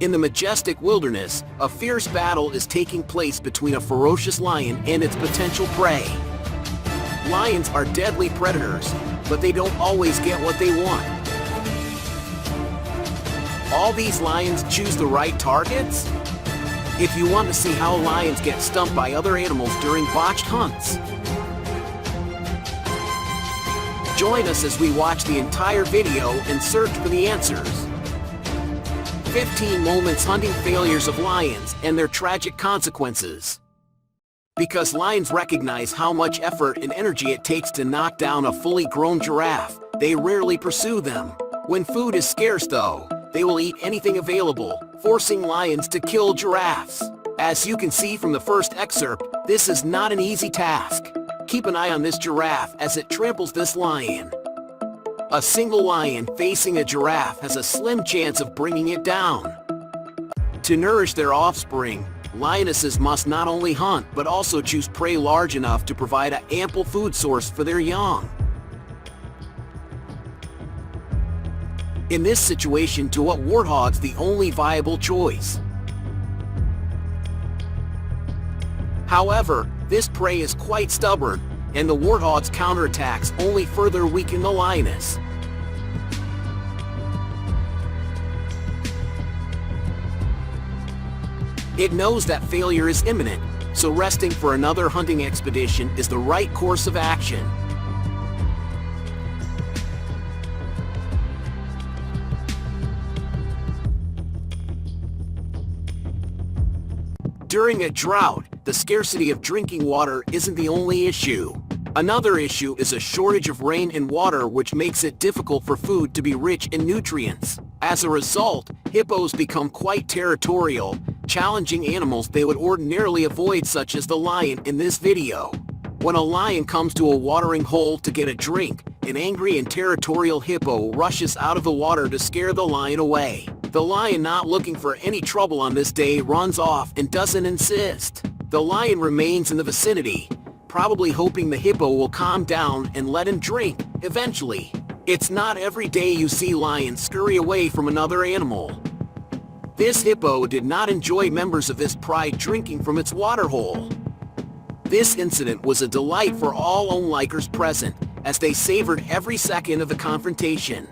In the majestic wilderness, a fierce battle is taking place between a ferocious lion and its potential prey. Lions are deadly predators, but they don't always get what they want. All these lions choose the right targets? If you want to see how lions get stumped by other animals during botched hunts, join us as we watch the entire video and search for the answers. 15 moments hunting failures of lions and their tragic consequences. Because lions recognize how much effort and energy it takes to knock down a fully grown giraffe, they rarely pursue them. When food is scarce though, they will eat anything available, forcing lions to kill giraffes. As you can see from the first excerpt, this is not an easy task. Keep an eye on this giraffe as it tramples this lion. A single lion facing a giraffe has a slim chance of bringing it down. To nourish their offspring, lionesses must not only hunt but also choose prey large enough to provide an ample food source for their young. In this situation, to what warthog's the only viable choice. However, this prey is quite stubborn, and the warthog's counterattacks only further weaken the lioness. It knows that failure is imminent, so resting for another hunting expedition is the right course of action. During a drought, the scarcity of drinking water isn't the only issue. Another issue is a shortage of rain and water, which makes it difficult for food to be rich in nutrients. As a result, hippos become quite territorial, challenging animals they would ordinarily avoid, such as the lion in this video. When a lion comes to a watering hole to get a drink, an angry and territorial hippo rushes out of the water to scare the lion away. The lion, not looking for any trouble on this day, runs off and doesn't insist. The lion remains in the vicinity, probably hoping the hippo will calm down and let him drink eventually. It's not every day you see lions scurry away from another animal. This hippo did not enjoy members of his pride drinking from its waterhole. This incident was a delight for all onlookers present, as they savored every second of the confrontation.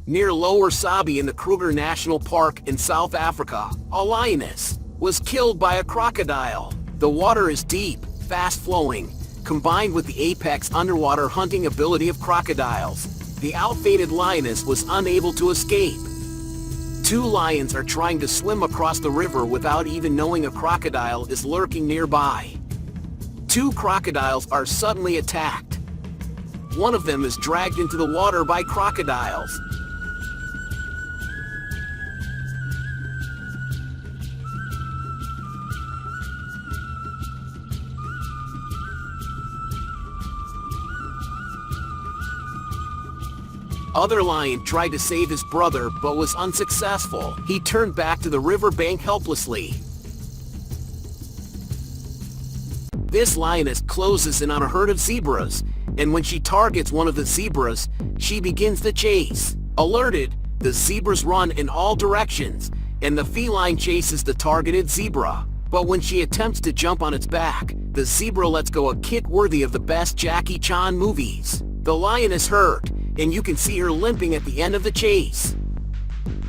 Near Lower Sabi in the Kruger National Park in South Africa, a lioness was killed by a crocodile. The water is deep, fast-flowing, combined with the apex underwater hunting ability of crocodiles. The outfitted lioness was unable to escape. Two lions are trying to swim across the river without even knowing a crocodile is lurking nearby. Two crocodiles are suddenly attacked. One of them is dragged into the water by crocodiles. Other lion tried to save his brother but was unsuccessful. He turned back to the riverbank helplessly. This lioness closes in on a herd of zebras, and when she targets one of the zebras, she begins the chase. Alerted, the zebras run in all directions, and the feline chases the targeted zebra. But when she attempts to jump on its back, the zebra lets go a kick worthy of the best Jackie Chan movies. The lion is hurt, and you can see her limping at the end of the chase.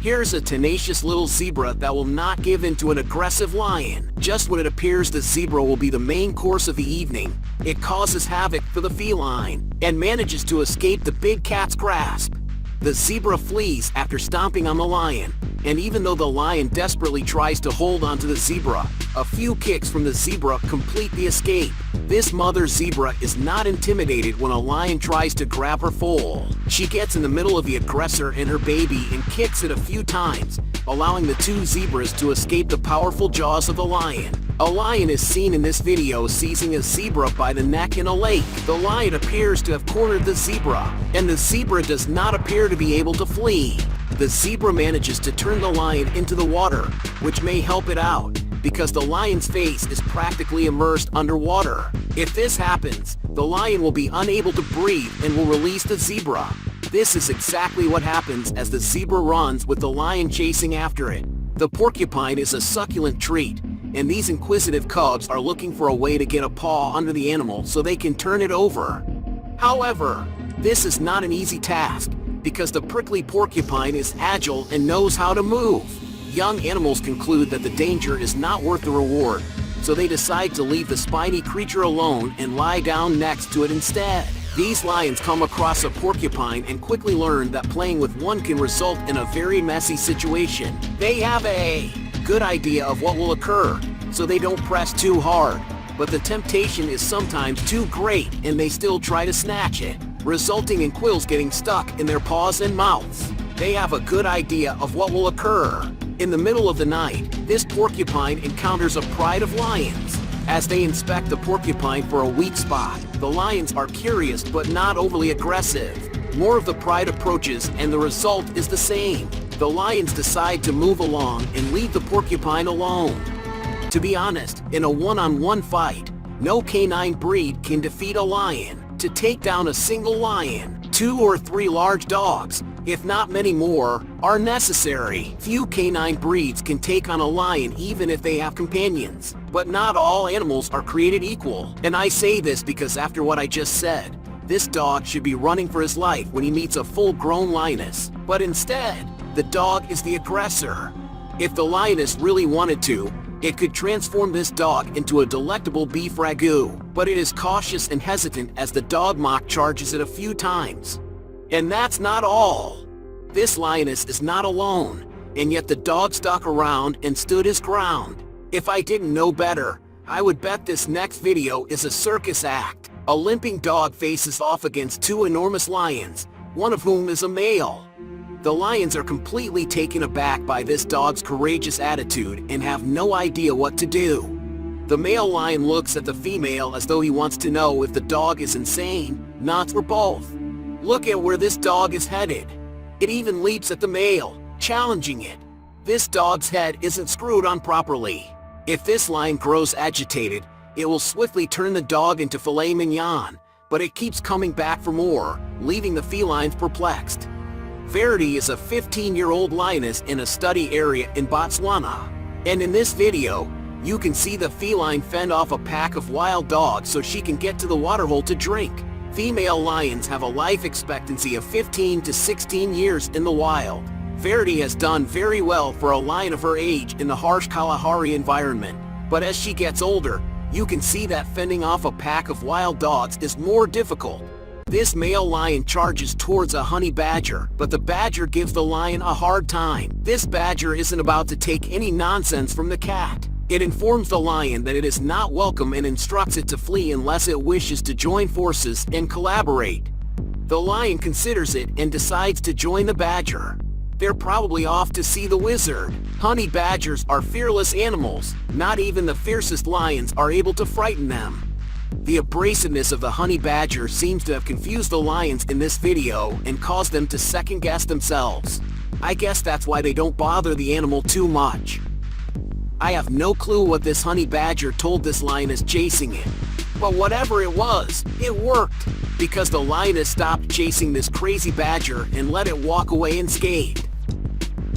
Here's a tenacious little zebra that will not give in to an aggressive lion. Just when it appears the zebra will be the main course of the evening, it causes havoc for the feline, and manages to escape the big cat's grasp. The zebra flees after stomping on the lion, and even though the lion desperately tries to hold onto the zebra, a few kicks from the zebra complete the escape. This mother zebra is not intimidated when a lion tries to grab her foal. She gets in the middle of the aggressor and her baby and kicks it a few times, allowing the two zebras to escape the powerful jaws of the lion. A lion is seen in this video seizing a zebra by the neck in a lake. The lion appears to have cornered the zebra, and the zebra does not appear to be able to flee. The zebra manages to turn the lion into the water, which may help it out, because the lion's face is practically immersed underwater. If this happens, the lion will be unable to breathe and will release the zebra. This is exactly what happens as the zebra runs with the lion chasing after it. The porcupine is a succulent treat, and these inquisitive cubs are looking for a way to get a paw under the animal so they can turn it over. However, this is not an easy task, because the prickly porcupine is agile and knows how to move. Young animals conclude that the danger is not worth the reward, so they decide to leave the spiny creature alone and lie down next to it instead. These lions come across a porcupine and quickly learn that playing with one can result in a very messy situation. They have a good idea of what will occur, so they don't press too hard. But the temptation is sometimes too great and they still try to snatch it, resulting in quills getting stuck in their paws and mouths. They have a good idea of what will occur. In the middle of the night, this porcupine encounters a pride of lions. As they inspect the porcupine for a weak spot, the lions are curious but not overly aggressive. More of the pride approaches and the result is the same. The lions decide to move along and leave the porcupine alone. To be honest, in a one-on-one fight, no canine breed can defeat a lion. To take down a single lion, 2 or 3 large dogs, if not many more, are necessary. Few canine breeds can take on a lion even if they have companions. But not all animals are created equal. And I say this because after what I just said, this dog should be running for his life when he meets a full-grown lioness. But instead, the dog is the aggressor. If the lioness really wanted to, it could transform this dog into a delectable beef ragu. But it is cautious and hesitant as the dog mock charges it a few times. And that's not all. This lioness is not alone, and yet the dog stuck around and stood his ground. If I didn't know better, I would bet this next video is a circus act. A limping dog faces off against 2 enormous lions, one of whom is a male. The lions are completely taken aback by this dog's courageous attitude and have no idea what to do. The male lion looks at the female as though he wants to know if the dog is insane, not or both. Look at where this dog is headed. It even leaps at the male, challenging it. This dog's head isn't screwed on properly. If this lion grows agitated, it will swiftly turn the dog into filet mignon, but it keeps coming back for more, leaving the felines perplexed. Verity is a 15-year-old lioness in a study area in Botswana. And in this video, you can see the feline fend off a pack of wild dogs so she can get to the waterhole to drink. Female lions have a life expectancy of 15 to 16 years in the wild. Verity has done very well for a lion of her age in the harsh Kalahari environment. But as she gets older, you can see that fending off a pack of wild dogs is more difficult. This male lion charges towards a honey badger, but the badger gives the lion a hard time. This badger isn't about to take any nonsense from the cat. It informs the lion that it is not welcome and instructs it to flee unless it wishes to join forces and collaborate. The lion considers it and decides to join the badger. They're probably off to see the wizard. Honey badgers are fearless animals. Not even the fiercest lions are able to frighten them. The abrasiveness of the honey badger seems to have confused the lions in this video and caused them to second-guess themselves. I guess that's why they don't bother the animal too much. I have no clue what this honey badger told this lioness chasing it. But whatever it was, it worked, because the lioness stopped chasing this crazy badger and let it walk away unscathed.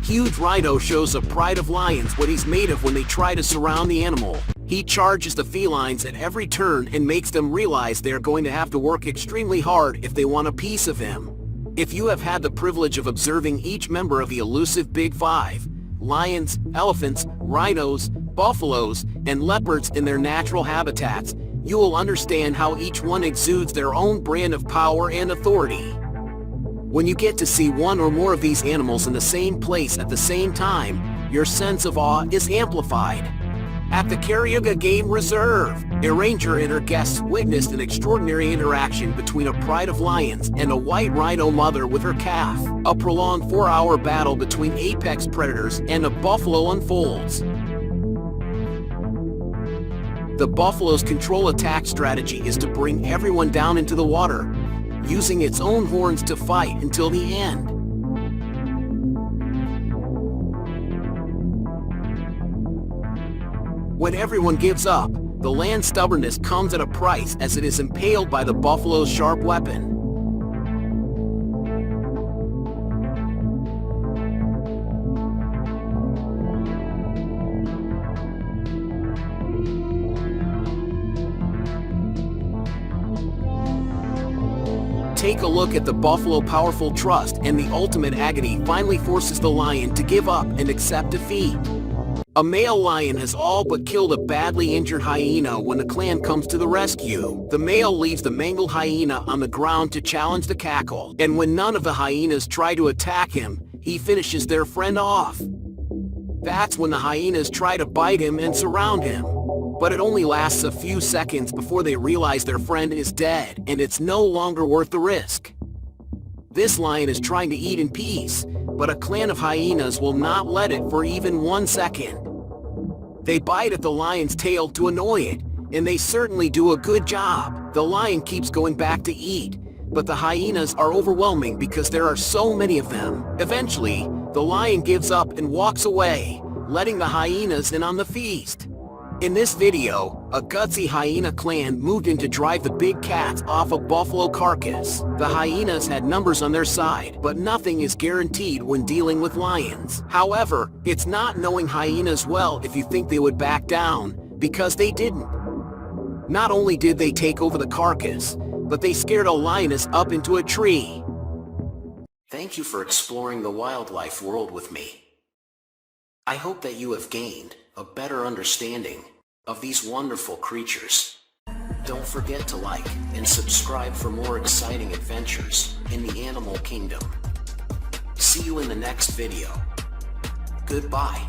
Huge Rhino shows a pride of lions what he's made of when they try to surround the animal. He charges the felines at every turn and makes them realize they're going to have to work extremely hard if they want a piece of him. If you have had the privilege of observing each member of the elusive Big Five, lions, elephants, rhinos, buffaloes, and leopards in their natural habitats, you will understand how each one exudes their own brand of power and authority. When you get to see one or more of these animals in the same place at the same time, your sense of awe is amplified. At the Cariuga Game Reserve, a ranger and her guests witnessed an extraordinary interaction between a pride of lions and a white rhino mother with her calf. A prolonged 4-hour battle between apex predators and a buffalo unfolds. The buffalo's control attack strategy is to bring everyone down into the water, using its own horns to fight until the end. When everyone gives up, the land's stubbornness comes at a price as it is impaled by the buffalo's sharp weapon. Take a look at the buffalo. Powerful trust and the ultimate agony finally forces the lion to give up and accept defeat. A male lion has all but killed a badly injured hyena when the clan comes to the rescue. The male leaves the mangled hyena on the ground to challenge the cackle, and when none of the hyenas try to attack him, he finishes their friend off. That's when the hyenas try to bite him and surround him. But it only lasts a few seconds before they realize their friend is dead, and it's no longer worth the risk. This lion is trying to eat in peace, but a clan of hyenas will not let it for even 1 second. They bite at the lion's tail to annoy it, and they certainly do a good job. The lion keeps going back to eat, but the hyenas are overwhelming because there are so many of them. Eventually, the lion gives up and walks away, letting the hyenas in on the feast. In this video, a gutsy hyena clan moved in to drive the big cats off a buffalo carcass. The hyenas had numbers on their side, but nothing is guaranteed when dealing with lions. However, it's not knowing hyenas well if you think they would back down, because they didn't. Not only did they take over the carcass, but they scared a lioness up into a tree. Thank you for exploring the wildlife world with me. I hope that you have gained a better understanding of these wonderful creatures. Don't forget to like and subscribe for more exciting adventures in the animal kingdom. See you in the next video. Goodbye.